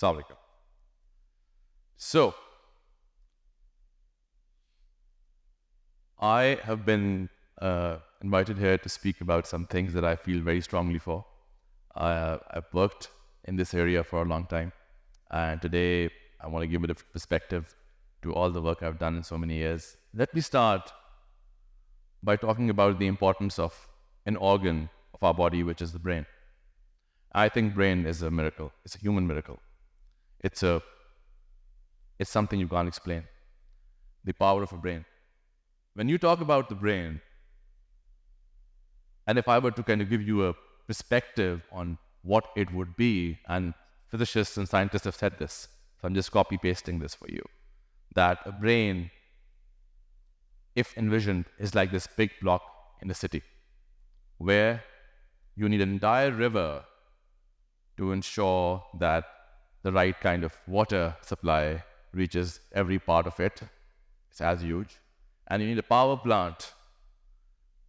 Assalamu alaikum. So, I have been invited here to speak about some things that I feel very strongly for. I've worked in this area for a long time, and today I want to give a different perspective to all the work I've done in so many years. Let me start by talking about the importance of an organ of our body, which is the brain. I think brain is a miracle. It's a human miracle. It's something you can't explain. The power of a brain. When you talk about the brain, and if I were to kind of give you a perspective on what it would be, and physicists and scientists have said this, so I'm just copy-pasting this for you, that a brain, if envisioned, is like this big block in the city, where you need an entire river to ensure that the right kind of water supply reaches every part of it. It's as huge. And you need a power plant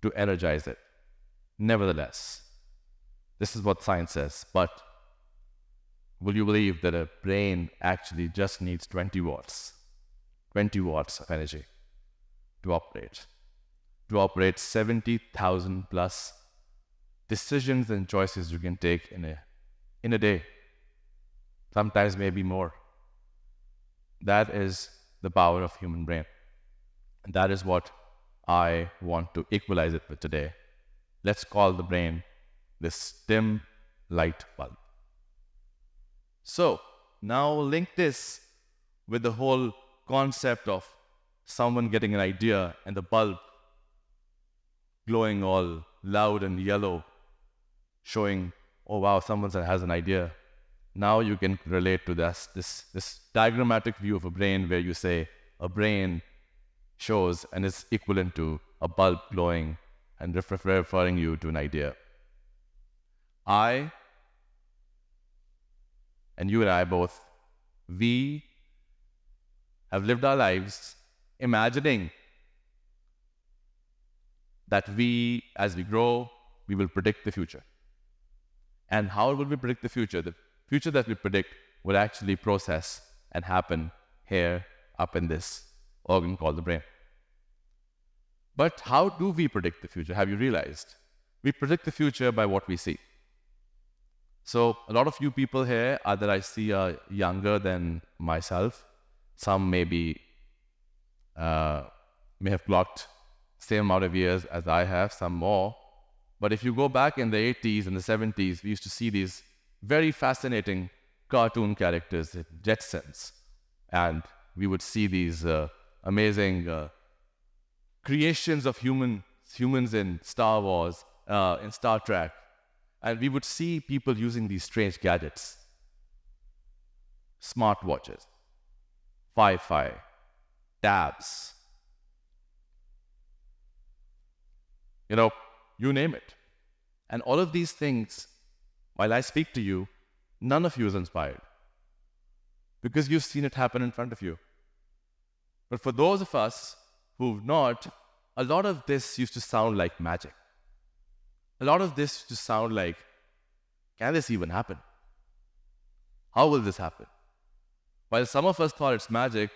to energize it. Nevertheless, this is what science says, but will you believe that a brain actually just needs 20 watts? 20 watts of energy to operate 70,000 plus decisions and choices you can take in a day, sometimes maybe more. That is the power of human brain. And that is what I want to equalize it with today. Let's call the brain this dim light bulb. So now link this with the whole concept of someone getting an idea and the bulb glowing all loud and yellow, showing, oh wow, someone has an idea. Now you can relate to this diagrammatic view of a brain where you say a brain shows and is equivalent to a bulb glowing and referring you to an idea. I, and you and I both, we have lived our lives imagining that we, as we grow, we will predict the future. And how will we predict the future? The future that we predict will actually process and happen here up in this organ called the brain. But how do we predict the future? Have you realized? We predict the future by what we see. So a lot of you people here that I see are younger than myself. Some may have clocked the same amount of years as I have, some more. But if you go back in the 80s and the 70s, we used to see these very fascinating cartoon characters, Jetsons. And we would see these amazing creations of humans in Star Wars, in Star Trek. And we would see people using these strange gadgets. Smartwatches, Wi-Fi, tabs. You name it. And all of these things, while I speak to you, none of you is inspired. Because you've seen it happen in front of you. But for those of us who've not, a lot of this used to sound like magic. A lot of this used to sound like, can this even happen? How will this happen? While some of us thought it's magic,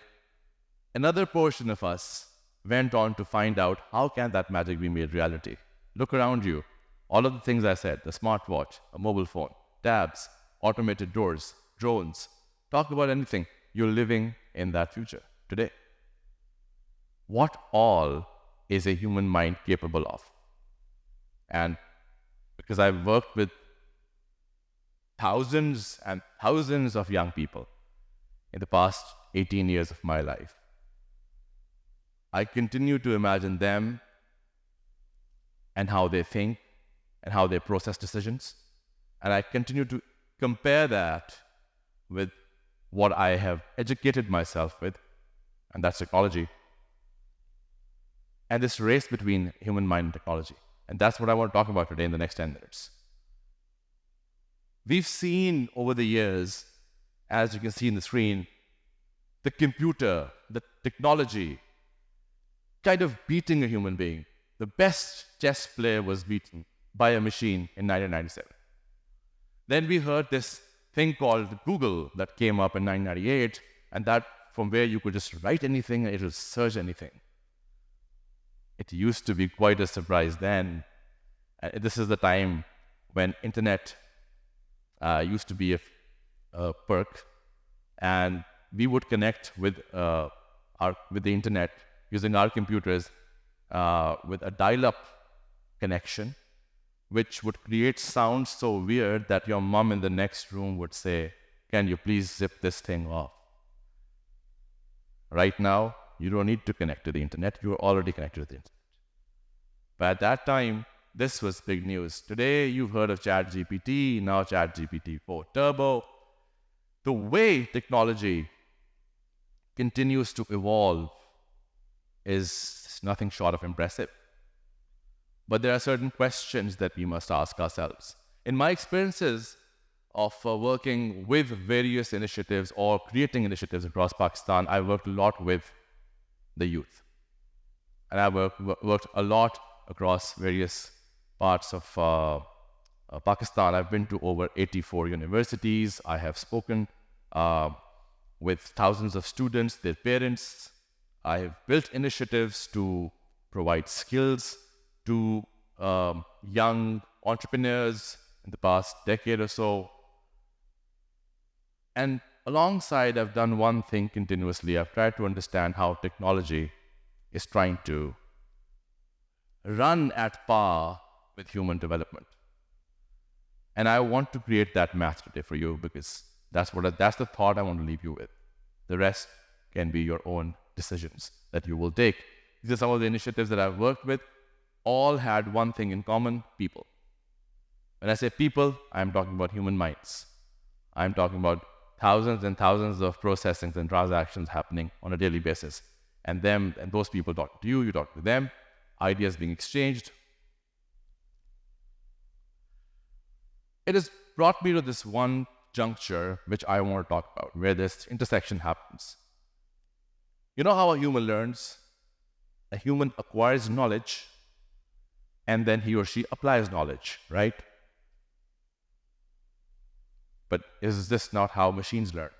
another portion of us went on to find out how can that magic be made reality. Look around you. All of the things I said, the smartwatch, a mobile phone, tabs, automated doors, drones, talk about anything. You're living in that future today. What all is a human mind capable of? And because I've worked with thousands and thousands of young people in the past 18 years of my life, I continue to imagine them and how they think and how they process decisions. And I continue to compare that with what I have educated myself with, and that's technology. And this race between human mind and technology. And that's what I want to talk about today in the next 10 minutes. We've seen over the years, as you can see in the screen, the computer, the technology, kind of beating a human being. The best chess player was beaten by a machine in 1997. Then we heard this thing called Google that came up in 1998, and that from where you could just write anything and it will search anything. It used to be quite a surprise then. This is the time when internet used to be a perk, and we would connect with the internet using our computers with a dial-up connection, which would create sounds so weird that your mom in the next room would say, "Can you please zip this thing off?" Right now, you don't need to connect to the internet. You're already connected to the internet. But at that time, this was big news. Today, you've heard of ChatGPT, now ChatGPT 4 Turbo. The way technology continues to evolve is nothing short of impressive. But there are certain questions that we must ask ourselves. In my experiences of working with various initiatives or creating initiatives across Pakistan, I worked a lot with the youth. And I worked a lot across various parts of Pakistan. I've been to over 84 universities. I have spoken with thousands of students, their parents. I have built initiatives to provide skills to young entrepreneurs in the past decade or so. And alongside, I've done one thing continuously. I've tried to understand how technology is trying to run at par with human development. And I want to create that match today for you, because that's the thought I want to leave you with. The rest can be your own decisions that you will take. These are some of the initiatives that I've worked with. All had one thing in common: people. When I say people, I'm talking about human minds. I'm talking about thousands and thousands of processings and transactions happening on a daily basis. And those people talk to you, you talk to them, ideas being exchanged. It has brought me to this one juncture which I want to talk about, where this intersection happens. You know how a human learns? A human acquires knowledge, and then he or she applies knowledge, right? But is this not how machines learn?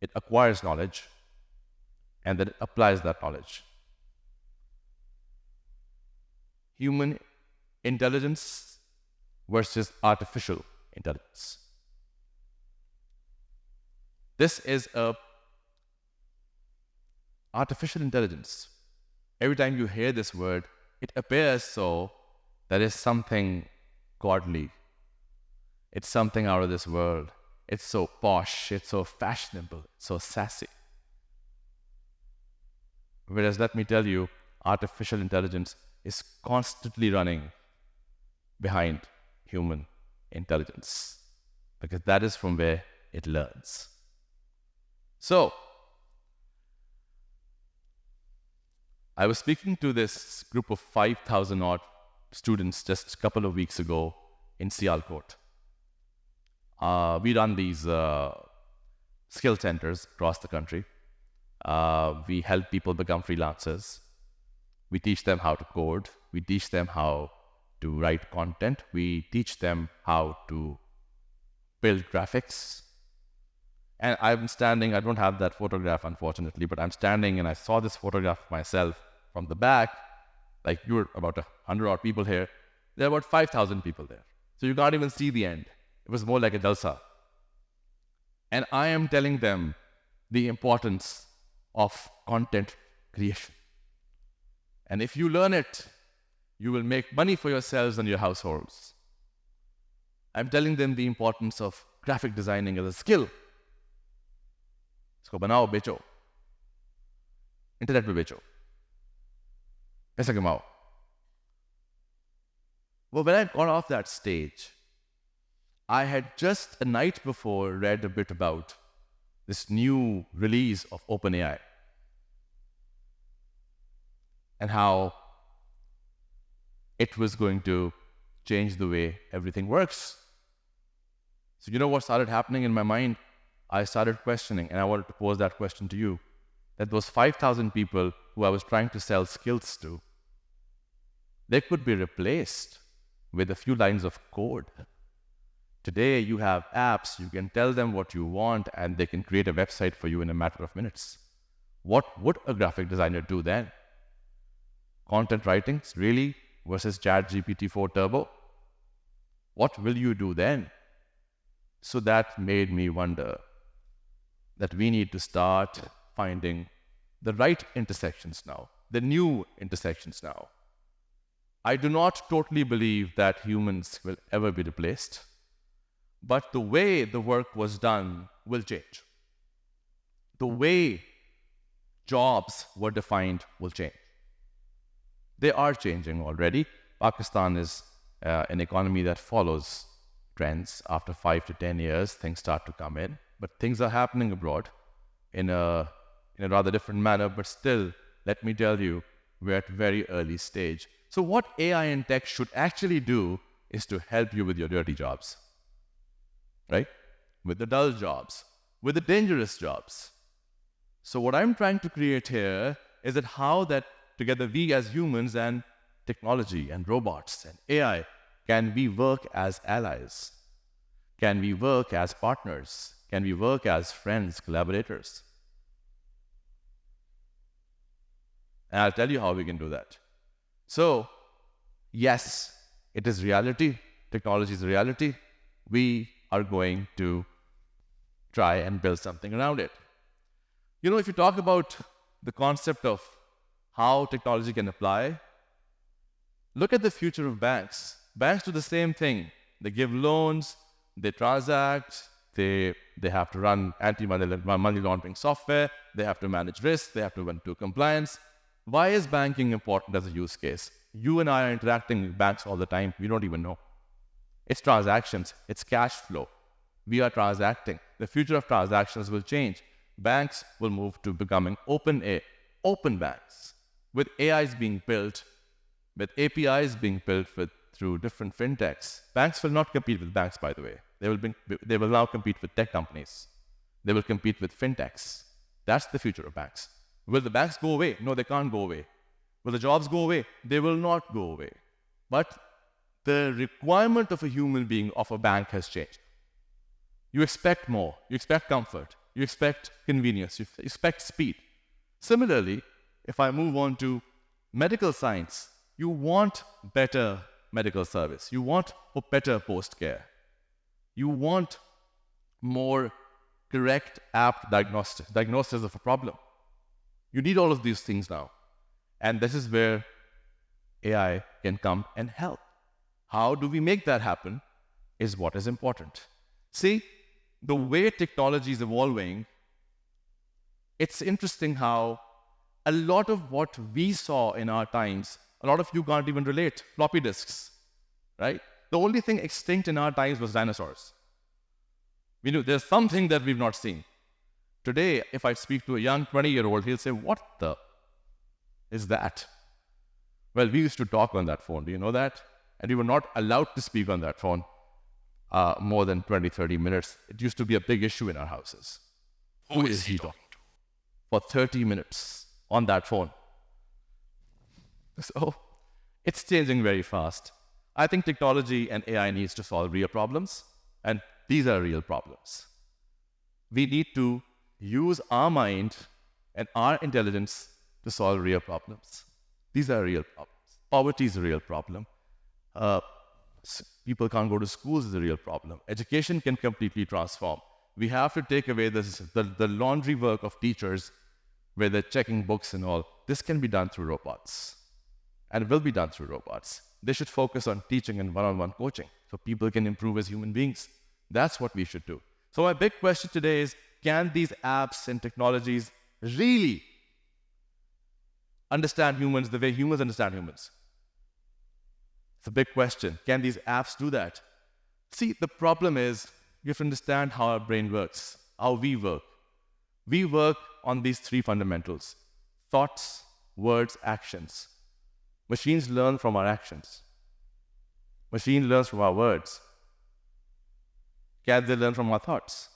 It acquires knowledge, and then it applies that knowledge. Human intelligence versus artificial intelligence. This is artificial intelligence. Every time you hear this word, it appears so that it's something godly. It's something out of this world. It's so posh, it's so fashionable, it's so sassy. Whereas, let me tell you, artificial intelligence is constantly running behind human intelligence, because that is from where it learns. So, I was speaking to this group of 5,000 odd students just a couple of weeks ago in Sialkot. We run these skill centers across the country. We help people become freelancers. We teach them how to code. We teach them how to write content. We teach them how to build graphics. And I'm standing, I don't have that photograph unfortunately, but I'm standing and I saw this photograph of myself from the back. Like, you're about 100 odd people here. There are about 5,000 people there. So you can't even see the end. It was more like a jalsa. And I am telling them the importance of content creation. And if you learn it, you will make money for yourselves and your households. I'm telling them the importance of graphic designing as a skill. इसको बनाओ, बेचो, internet पे बेचो, पैसा कमाओ. Well, when I got off that stage, I had just a night before read a bit about this new release of OpenAI and how it was going to change the way everything works. So you know what started happening in my mind? I started questioning, and I wanted to pose that question to you, that those 5,000 people who I was trying to sell skills to, they could be replaced with a few lines of code. Today, you have apps, you can tell them what you want, and they can create a website for you in a matter of minutes. What would a graphic designer do then? Content writing, really? Versus ChatGPT 4 Turbo? What will you do then? So that made me wonder that we need to start finding the right intersections now, the new intersections now. I do not totally believe that humans will ever be replaced, but the way the work was done will change. The way jobs were defined will change. They are changing already. Pakistan is an economy that follows trends. After 5 to 10 years, things start to come in, but things are happening abroad in a rather different manner. But still, let me tell you, we're at a very early stage. So what AI and tech should actually do is to help you with your dirty jobs, right? With the dull jobs, with the dangerous jobs. So what I'm trying to create here is that how that together we as humans and technology and robots and AI, can we work as allies? Can we work as partners? Can we work as friends, collaborators? And I'll tell you how we can do that. So, yes, it is reality. Technology is reality. We are going to try and build something around it. You know, if you talk about the concept of how technology can apply, look at the future of banks. Banks do the same thing. They give loans, they transact, they have to run anti-money laundering software, they have to manage risk, they have to do compliance. Why is banking important as a use case? You and I are interacting with banks all the time. We don't even know. It's transactions. It's cash flow. We are transacting. The future of transactions will change. Banks will move to becoming open banks, with AIs being built, with APIs being built through different fintechs. Banks will not compete with banks, by the way. They will now compete with tech companies. They will compete with fintechs. That's the future of banks. Will the banks go away? No, they can't go away. Will the jobs go away? They will not go away. But the requirement of a human being of a bank has changed. You expect more. You expect comfort. You expect convenience. You expect speed. Similarly, if I move on to medical science, you want better medical service. You want better post-care. You want more correct, apt diagnosis of a problem. You need all of these things now. And this is where AI can come and help. How do we make that happen is what is important. See, the way technology is evolving, it's interesting how a lot of what we saw in our times, a lot of you can't even relate. Floppy disks, right? The only thing extinct in our times was dinosaurs. We knew there's something that we've not seen. Today, if I speak to a young 20-year-old, he'll say, what the is that? Well, we used to talk on that phone. Do you know that? And we were not allowed to speak on that phone more than 20, 30 minutes. It used to be a big issue in our houses. Who is he talking to? For 30 minutes on that phone. So it's changing very fast. I think technology and AI needs to solve real problems, and these are real problems. We need to use our mind and our intelligence to solve real problems. These are real problems. Poverty is a real problem. People can't go to schools is a real problem. Education can completely transform. We have to take away the laundry work of teachers where they're checking books and all. This can be done through robots and will be done through robots. They should focus on teaching and one-on-one coaching so people can improve as human beings. That's what we should do. So my big question today is, can these apps and technologies really understand humans the way humans understand humans? It's a big question. Can these apps do that? See, the problem is you have to understand how our brain works, how we work. We work on these three fundamentals: thoughts, words, actions. Machines learn from our actions. Machine learns from our words. Can they learn from our thoughts?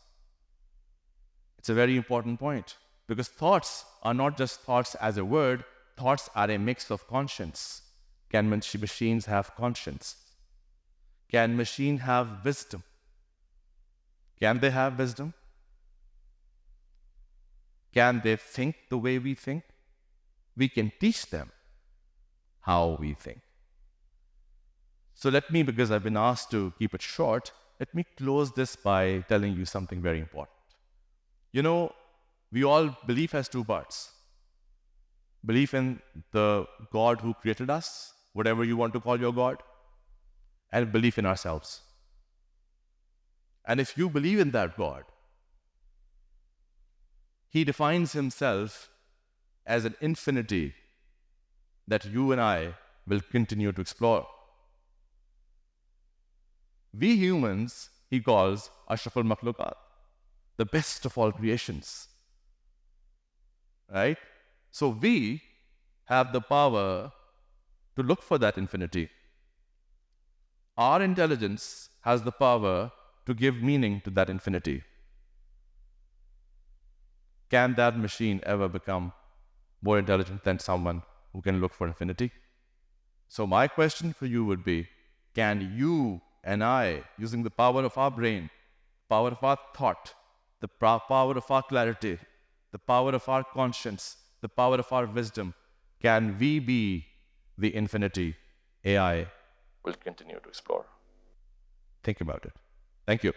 It's a very important point, because thoughts are not just thoughts as a word. Thoughts are a mix of conscience. Can machines have conscience? Can machine have wisdom? Can they have wisdom? Can they think the way we think? We can teach them how we think. So let me, because I've been asked to keep it short, let me close this by telling you something very important. You know, we all belief has two parts. Belief in the God who created us, whatever you want to call your God, and belief in ourselves. And if you believe in that God, He defines Himself as an infinity that you and I will continue to explore. We humans, He calls Ashraful Makhluqat, the best of all creations. Right? So we have the power to look for that infinity. Our intelligence has the power to give meaning to that infinity. Can that machine ever become more intelligent than someone who can look for infinity? So my question for you would be, can you and I, using the power of our brain, power of our thought, the power of our clarity, the power of our conscience, the power of our wisdom, can we be the infinity AI will continue to explore? Think about it. Thank you.